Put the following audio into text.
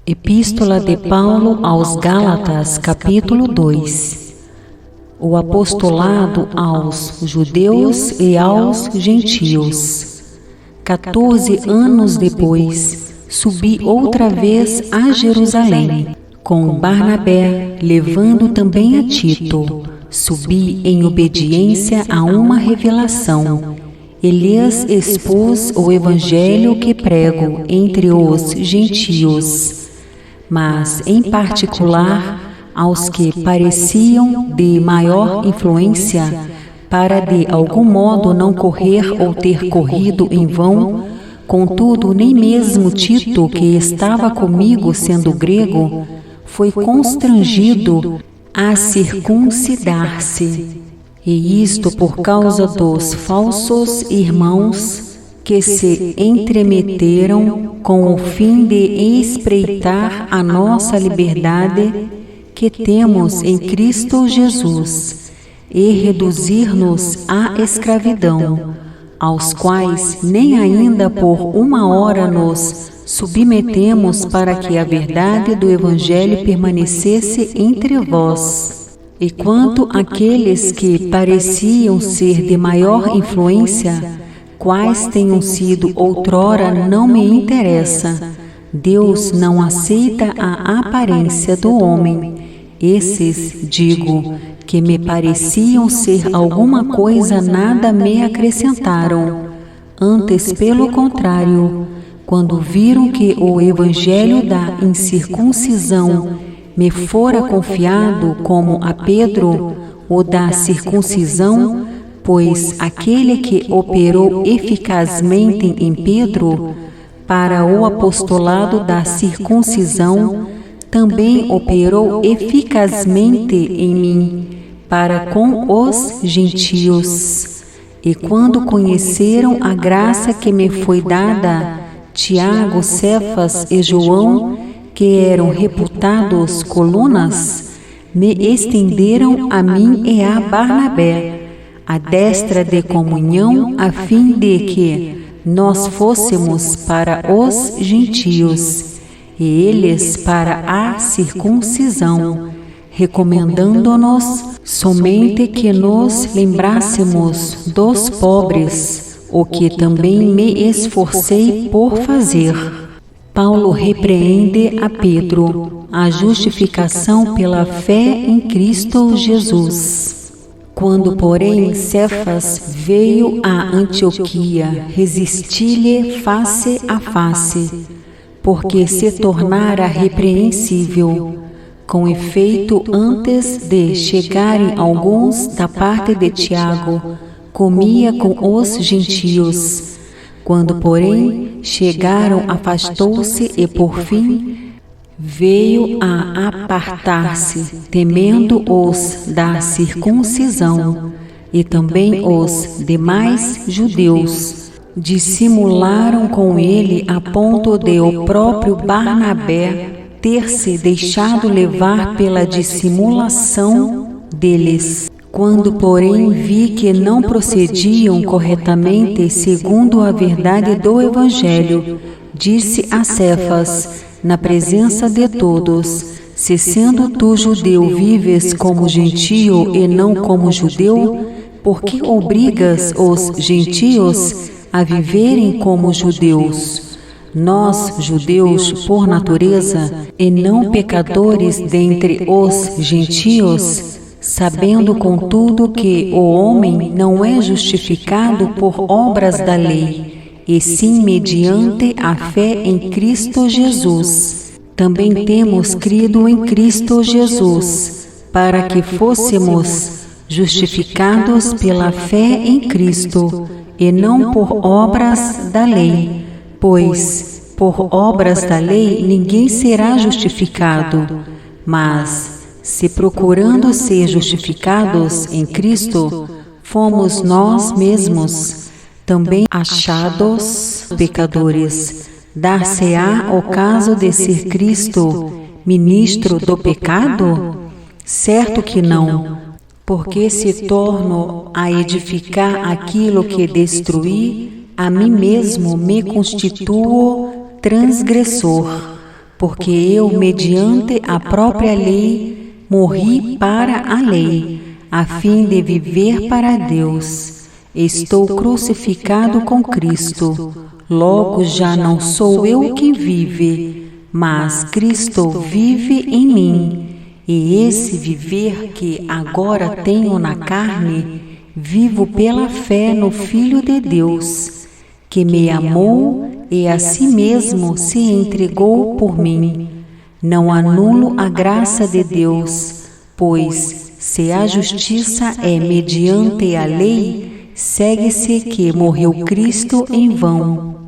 Epístola de Paulo aos Gálatas, capítulo 2. O apostolado aos judeus e aos gentios. 14 anos depois, subi outra vez a Jerusalém, com Barnabé, levando também a Tito. Subi em obediência a uma revelação. E lhes expus o evangelho que prego entre os gentios, mas, em particular, aos que pareciam de maior influência, para de algum modo não correr ou ter corrido em vão. Contudo, nem mesmo Tito, que estava comigo sendo grego, foi constrangido a circuncidar-se. E isto por causa dos falsos irmãos que se entremeteram com o fim de espreitar a nossa liberdade que temos em Cristo Jesus e reduzir-nos à escravidão, aos quais nem ainda por uma hora nos submetemos, para que a verdade do Evangelho permanecesse entre vós. E quanto àqueles que pareciam ser de maior influência, quais tenham sido outrora, não me interessa. Deus não aceita a aparência do homem. Esses, digo, que me pareciam ser alguma coisa, nada me acrescentaram. Antes, pelo contrário, quando viram que o evangelho da incircuncisão me fora confiado, como a Pedro, o da circuncisão, pois aquele que operou eficazmente em Pedro para o apostolado da circuncisão, também operou eficazmente em mim para com os gentios. E quando conheceram a graça que me foi dada, Tiago, Cefas e João, que eram reputados colunas, me estenderam a mim e a Barnabé a destra de comunhão, a fim de que nós fôssemos para os gentios, e eles para a circuncisão, recomendando-nos somente que nos lembrássemos dos pobres, o que também me esforcei por fazer. Paulo repreende a Pedro a justificação pela fé em Cristo Jesus. Quando, porém, Cefas veio a Antioquia, resisti-lhe face a face, porque se tornara repreensível. Com efeito, antes de chegarem alguns da parte de Tiago, comia com os gentios. Quando, porém, chegaram, afastou-se e, por fim, veio a apartar-se, temendo os da circuncisão, e também os demais judeus dissimularam com ele, a ponto de o próprio Barnabé ter se deixado levar pela dissimulação deles. Quando, porém, vi que não procediam corretamente segundo a verdade do Evangelho, disse a Cefas, na presença de todos: se sendo tu judeu vives como gentio e não como judeu, por que obrigas os gentios a viverem como judeus? Nós, judeus por natureza, e não pecadores dentre os gentios, sabendo contudo que o homem não é justificado por obras da lei, e sim mediante a fé em Cristo Jesus. Também temos crido em Cristo Jesus, para que fôssemos justificados pela fé em Cristo, e não por obras da lei, pois por obras da lei ninguém será justificado. Mas, se procurando ser justificados em Cristo, fomos nós mesmos também achados pecadores, dar-se-á o caso de ser Cristo ministro do pecado? Certo que não, porque se torno a edificar aquilo que destruí, a mim mesmo me constituo transgressor. porque eu, mediante a própria lei, morri para a lei, a fim de viver para Deus. Estou crucificado com Cristo. Logo já não sou eu quem vive, mas Cristo vive em mim. E esse viver que agora tenho na carne, vivo pela fé no Filho de Deus, que me amou e a si mesmo se entregou por mim. Não anulo a graça de Deus, pois, se a justiça é mediante a lei, segue-se que morreu Cristo em vão.